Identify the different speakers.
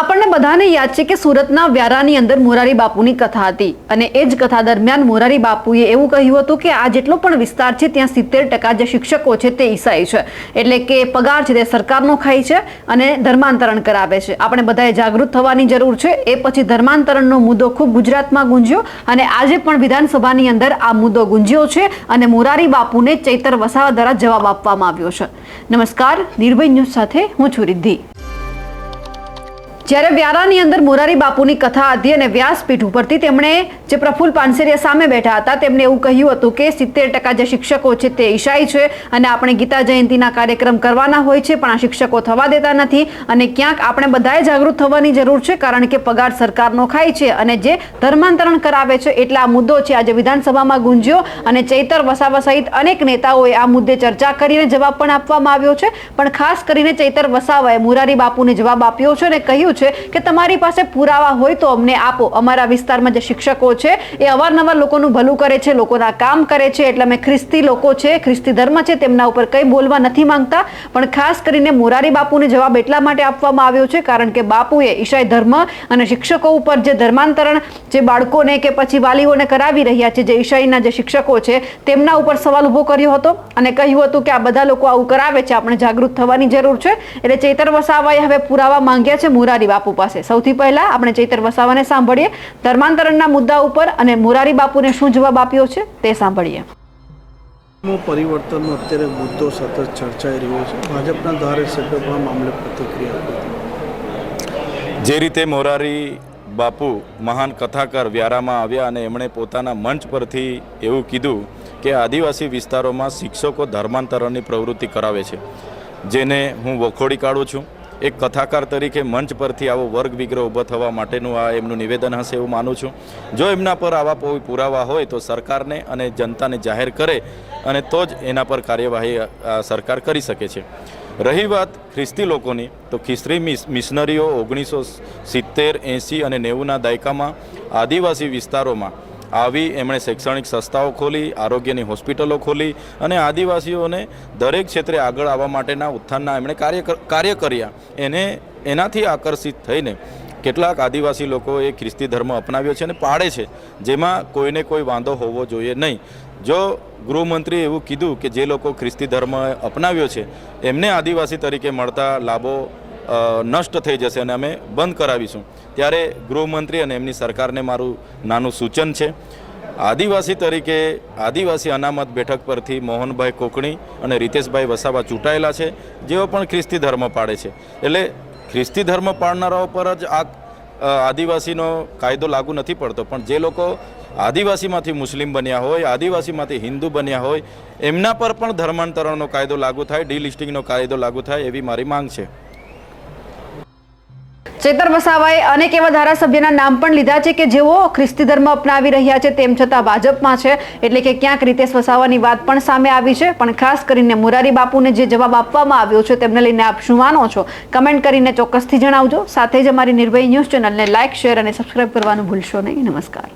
Speaker 1: આપણને બધાને યાદ છે કે સુરતના વ્યારાની અંદર મોરારી બાપુની કથા હતી અને એ જ કથા દરમિયાન મોરારી બાપુએ એવું કહ્યું હતું કે આ જેટલો પણ વિસ્તાર છે ત્યાં 70% જે શિક્ષકો છે તે ઈસાઈ છે, એટલે કે પગાર છે તે સરકારનો ખાય છે અને ધર્માંતરણ કરાવે છે. આપણે બધાએ જાગૃત થવાની જરૂર છે. એ પછી ધર્માંતરણનો મુદ્દો ખૂબ ગુજરાતમાં ગુંજ્યો અને આજે પણ વિધાનસભાની અંદર આ મુદ્દો ગુંજ્યો છે અને મોરારી બાપુને ચૈતર વસાવા દ્વારા જવાબ આપવામાં આવ્યો છે. નમસ્કાર, નિર્ભય ન્યૂઝ સાથે હું છું રિદ્ધિ. જ્યારે વ્યારાની અંદર મોરારી બાપુની કથા હતી અને વ્યાસપીઠ ઉપરથી તેમણે જે પ્રફુલ્લ પાનસેરિયા સામે બેઠા હતા તેમણે એવું કહ્યું હતું કે 70% જે શિક્ષકો છે તે ઈસાઈ છે અને આપણે ગીતા જયંતિના કાર્યક્રમ કરવાના હોય છે પણ આ શિક્ષકો થવા દેતા નથી અને ક્યાંક આપણે બધાએ જાગૃત થવાની જરૂર છે કારણ કે પગાર સરકારનો ખાય છે અને જે ધર્માંતરણ કરાવે છે એટલે આ મુદ્દો છે આજે વિધાનસભામાં ગુંજ્યો અને ચૈતર વસાવા સહિત અનેક નેતાઓએ આ મુદ્દે ચર્ચા કરીને જવાબ પણ આપવામાં આવ્યો છે. પણ ખાસ કરીને ચૈતર વસાવાએ મોરારી બાપુને જવાબ આપ્યો છે અને કહ્યું કે તમારી પાસે પુરાવા હોય તો અમને આપો. અમારા વિસ્તારમાં જે શિક્ષકો છે એ અવારનવાર લોકોનું ભલું કરે છે, લોકોના કામ કરે છે, એટલે અમે ખ્રિસ્તી લોકો છે, ખ્રિસ્તી ધર્મ છે, તેમના ઉપર કંઈ બોલવા નથી માંગતા. પણ ખાસ કરીને મોરારી બાપુને જવાબ એટલા માટે આપવામાં આવ્યો છે કારણ કે બાપુએ ઈસાઈ ધર્મ અને શિક્ષકો ઉપર જે ધર્માંતરણ જે બાળકોને કે પછી વાલીઓને કરાવી રહ્યા છે, જે ઈસાઈના જે શિક્ષકો છે તેમના ઉપર સવાલ ઉભો કર્યો હતો અને કહ્યું હતું કે આ બધા લોકો આવું કરાવે છે, આપણે જાગૃત થવાની જરૂર છે. એટલે ચૈતર વસાવાએ હવે પુરાવા માંગ્યા છે મોરારી બાપુ પાસે. સૌથી પહેલા આપણે ચૈતર વસાવાને સાંભળીએ ધર્માંતરણના મુદ્દા ઉપર અને મોરારી બાપુને શું જવાબ આપ્યો છે તે સાંભળીએ.
Speaker 2: પરિવર્તનનો અત્યારે મુદ્દો સતત ચર્ચાઈ રહ્યો છે. ભાજપના ધારાસભ્યો આ મામલે પ્રતિક્રિયા આપી.
Speaker 3: જે રીતે મોરારી બાપુ મહાન કથાકાર વ્યારામાં આવ્યા અને એમણે પોતાના મંચ પરથી એવું કીધું કે આદિવાસી વિસ્તારોમાં શિક્ષકો ધર્માંતરણની પ્રવૃત્તિ કરાવે છે, જેને હું વખોડી કાઢું છું. એક કથાકાર તરીકે મંચ પરથી આવો વર્ગ વિગ્રહ ઊભો થવા માટેનું આ એમનું નિવેદન હશે એવું માનું છું. જો એમના પર આવા પુરાવા હોય તો સરકારને અને જનતાને જાહેર કરે અને તો જ એના પર કાર્યવાહી સરકાર કરી શકે છે. રહી વાત ખ્રિસ્તી લોકોની, તો ખ્રિસ્તી મિશનરીઓ 1970, 80 અને 90ના દાયકામાં આદિવાસી વિસ્તારોમાં આવી એમણે શૈક્ષણિક સંસ્થાઓ ખોલી, આરોગ્યની હોસ્પિટલો ખોલી અને આદિવાસીઓને દરેક ક્ષેત્રે આગળ આવવા માટેના ઉત્થાનના એમણે કાર્ય કર્યા. એનાથી આકર્ષિત થઈને કેટલાક આદિવાસી લોકોએ ખ્રિસ્તી ધર્મ અપનાવ્યો છે અને પાળે છે, જેમાં કોઈને કોઈ વાંધો હોવો જોઈએ નહીં. જો ગૃહમંત્રીએ એવું કીધું કે જે લોકો ખ્રિસ્તી ધર્મ અપનાવ્યો છે એમને આદિવાસી તરીકે મળતા લાભો નષ્ટ થઈ જશે અને અમે બંધ કરાવીશું, ત્યારે ગૃહમંત્રી અને એમની સરકારને મારું નાનું સૂચન છે. આદિવાસી તરીકે આદિવાસી અનામત બેઠક પરથી મોહનભાઈ કોકણી અને રીતેશભાઈ વસાવા ચૂંટાયેલા છે, જેઓ પણ ખ્રિસ્તી ધર્મ પાળે છે. એટલે ખ્રિસ્તી ધર્મ પાળનારાઓ પર જ આ આદિવાસીનો કાયદો લાગુ નથી પડતો, પણ જે લોકો આદિવાસીમાંથી મુસ્લિમ બન્યા હોય, આદિવાસીમાંથી હિન્દુ બન્યા હોય, એમના પર પણ ધર્માંતરણનો કાયદો લાગુ થાય, ડીલિસ્ટિંગનો કાયદો લાગુ થાય એવી મારી માંગ છે.
Speaker 1: ચૈતર વસાવાએ અનેક એવા ધારાસભ્યના નામ પણ લીધા છે કે જેઓ ખ્રિસ્તી ધર્મ અપનાવી રહ્યા છે તેમ છતાં ભાજપમાં છે, એટલે કે ક્યાંક રીતેશ વસાવાની વાત પણ સામે આવી છે. પણ ખાસ કરીને મોરારી બાપુને જે જવાબ આપવામાં આવ્યો છે તેમને લઈને આપ શું માનો છો કમેન્ટ કરીને ચોક્કસથી જણાવજો. સાથે જ અમારી નિર્ભય ન્યૂઝ ચેનલને લાઇક, શેર અને સબસ્ક્રાઇબ કરવાનું ભૂલશો નહીં. નમસ્કાર.